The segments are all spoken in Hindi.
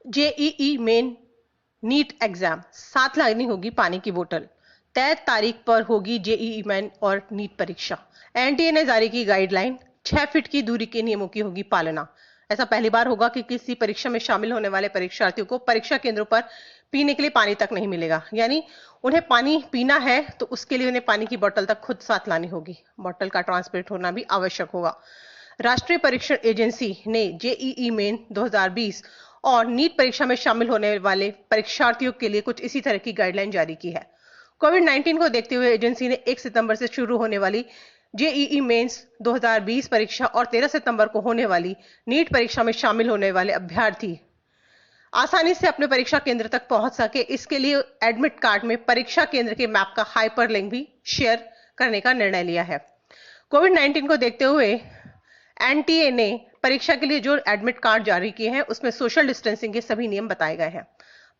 जेईई मेन नीट एग्जाम, साथ लानी होगी पानी की बोतल। तय तारीख पर होगी जेईई मेन और नीट परीक्षा। एनटीए ने जारी की गाइडलाइन, 6 फीट की दूरी के नियमों की होगी पालना। ऐसा पहली बार होगा कि किसी परीक्षा में शामिल होने वाले परीक्षार्थियों को परीक्षा केंद्रों पर पीने के लिए पानी तक नहीं मिलेगा। यानी उन्हें पानी पीना है तो उसके लिए उन्हें पानी की बोतल तक खुद साथ लानी होगी। बोतल का ट्रांसपेरेंट होना भी आवश्यक होगा। राष्ट्रीय परीक्षण एजेंसी ने जेईई मेन 2020 और नीट परीक्षा में शामिल होने वाले परीक्षार्थियों के लिए कुछ इसी तरह की गाइडलाइन जारी की है। कोविड-19 को देखते हुए एजेंसी ने 1 सितंबर से शुरू होने वाली जेईई मेंस 2020 परीक्षा और 13 सितंबर को होने वाली नीट परीक्षा में शामिल होने वाले अभ्यर्थी आसानी से अपने परीक्षा केंद्र तक पहुंच सके, इसके लिए एडमिट कार्ड में परीक्षा केंद्र के मैप का हाइपरलिंक भी शेयर करने का निर्णय लिया है। कोविड-19 को देखते हुए एनटीए ने परीक्षा के लिए जो एडमिट कार्ड जारी किए हैं उसमें सोशल डिस्टेंसिंग के सभी नियम बताए गए हैं।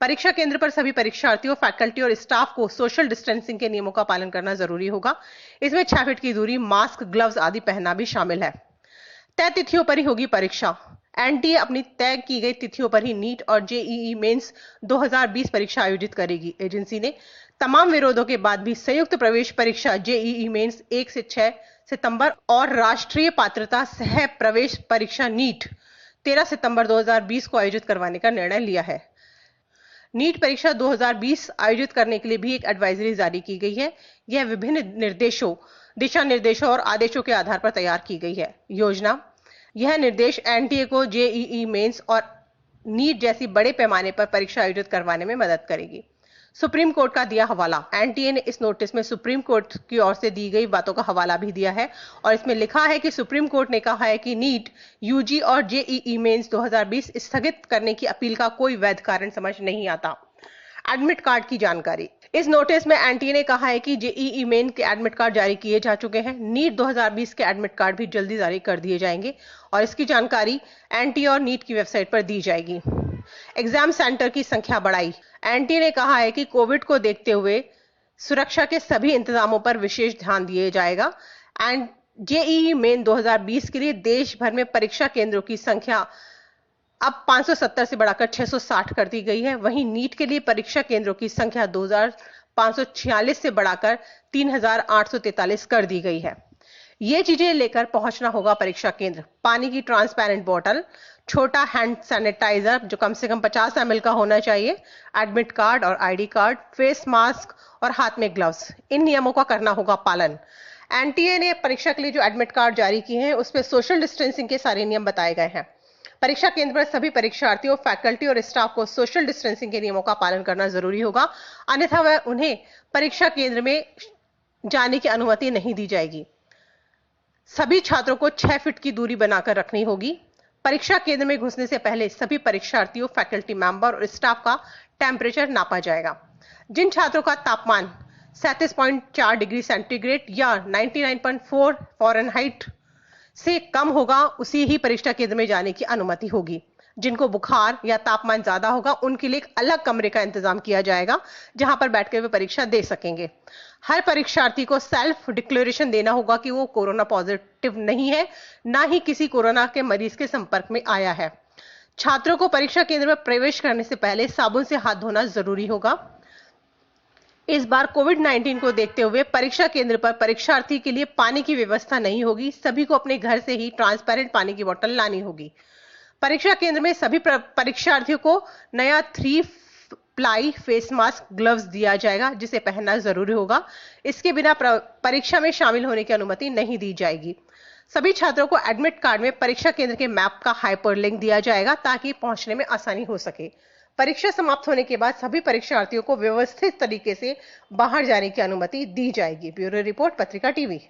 परीक्षा केंद्र पर सभी परीक्षार्थियों, फैकल्टी और स्टाफ को सोशल डिस्टेंसिंग के नियमों का पालन करना जरूरी होगा। इसमें 6 फीट की दूरी, मास्क, ग्लव्स आदि पहनना भी शामिल है। तय तिथियों पर ही होगी परीक्षा। एनटीए अपनी तय की गई तिथियों पर ही नीट और जेईई मेंस 2020 परीक्षा आयोजित करेगी। एजेंसी ने तमाम विरोधों के बाद भी संयुक्त प्रवेश परीक्षा जेईई मेंस 1 से 6 सितंबर और राष्ट्रीय पात्रता सह प्रवेश परीक्षा नीट 13 सितंबर 2020 को आयोजित करवाने का निर्णय लिया है। नीट परीक्षा 2020 आयोजित करने के लिए भी एक एडवाइजरी जारी की गई है। यह विभिन्न दिशा निर्देशों और आदेशों के आधार पर तैयार की गई है। योजना, यह निर्देश एनटीए को जेईई मेंस और नीट जैसी बड़े पैमाने पर परीक्षा आयोजित करवाने में मदद करेगी। सुप्रीम कोर्ट का दिया हवाला। एनटीए ने इस नोटिस में सुप्रीम कोर्ट की ओर से दी गई बातों का हवाला भी दिया है और इसमें लिखा है कि सुप्रीम कोर्ट ने कहा है कि नीट, यूजी और जेईई मेंस 2020 स्थगित करने की अपील का कोई वैध कारण समझ नहीं आता। एडमिट कार्ड की जानकारी। इस नोटिस में एनटीए ने कहा है कि जेईई मेन के एडमिट कार्ड जारी किए जा चुके हैं। नीट 2020 के एडमिट कार्ड भी जल्दी जारी कर दिए जाएंगे और इसकी जानकारी एनटीए और नीट की वेबसाइट पर दी जाएगी। एग्जाम सेंटर की संख्या बढ़ाई। एनटीए ने कहा है कि कोविड को देखते हुए सुरक्षा के सभी इंतजामों पर विशेष ध्यान दिया जाएगा एंड जेईई मेन 2020 के लिए देश भर में परीक्षा केंद्रों की संख्या अब 570 से बढ़ाकर 660 कर दी गई है। वहीं नीट के लिए परीक्षा केंद्रों की संख्या 2546 से बढ़ाकर 3843 कर दी गई है। ये चीजें लेकर पहुंचना होगा परीक्षा केंद्र। पानी की ट्रांसपेरेंट बोतल, छोटा हैंड सैनिटाइजर जो कम से कम 50 ml का होना चाहिए, एडमिट कार्ड और आईडी कार्ड, फेस मास्क और हाथ में ग्लव्स, इन नियमों का करना होगा पालन। एनटीए ने परीक्षा के लिए जो एडमिट कार्ड जारी किए हैं उसमें सोशल डिस्टेंसिंग के सारे नियम बताए गए हैं। परीक्षा केंद्र पर सभी परीक्षार्थियों, फैकल्टी और स्टाफ को सोशल डिस्टेंसिंग के नियमों का पालन करना जरूरी होगा, अन्यथा वह उन्हें परीक्षा केंद्र में जाने की अनुमति नहीं दी जाएगी। सभी छात्रों को 6 फीट की दूरी बनाकर रखनी होगी। परीक्षा केंद्र में घुसने से पहले सभी परीक्षार्थियों, फैकल्टी मेंबर और स्टाफ का टेम्परेचर नापा जाएगा। जिन छात्रों का तापमान 37.4 डिग्री सेंटीग्रेड या 99.4 फ़ारेनहाइट से कम होगा उसी ही परीक्षा केंद्र में जाने की अनुमति होगी। जिनको बुखार या तापमान ज्यादा होगा उनके लिए एक अलग कमरे का इंतजाम किया जाएगा जहां पर बैठकर वे परीक्षा दे सकेंगे। हर परीक्षार्थी को सेल्फ डिक्लेरेशन देना होगा कि वो कोरोना पॉजिटिव नहीं है, ना ही किसी कोरोना के मरीज के संपर्क में आया है। छात्रों को परीक्षा केंद्र में प्रवेश करने से पहले साबुन से हाथ धोना जरूरी होगा। इस बार कोविड-19 को देखते हुए परीक्षा केंद्र पर परीक्षार्थी के लिए पानी की व्यवस्था नहीं होगी। सभी को अपने घर से ही ट्रांसपेरेंट पानी की बोतल लानी होगी। परीक्षा केंद्र में सभी परीक्षार्थियों को नया 3 प्लाई फेस मास्क, ग्लव्स दिया जाएगा जिसे पहनना जरूरी होगा। इसके बिना परीक्षा में शामिल होने की अनुमति नहीं दी जाएगी। सभी छात्रों को एडमिट कार्ड में परीक्षा केंद्र के मैप का हाइपरलिंक दिया जाएगा ताकि पहुंचने में आसानी हो सके। परीक्षा समाप्त होने के बाद सभी परीक्षार्थियों को व्यवस्थित तरीके से बाहर जाने की अनुमति दी जाएगी। ब्यूरो रिपोर्ट, पत्रिका टीवी।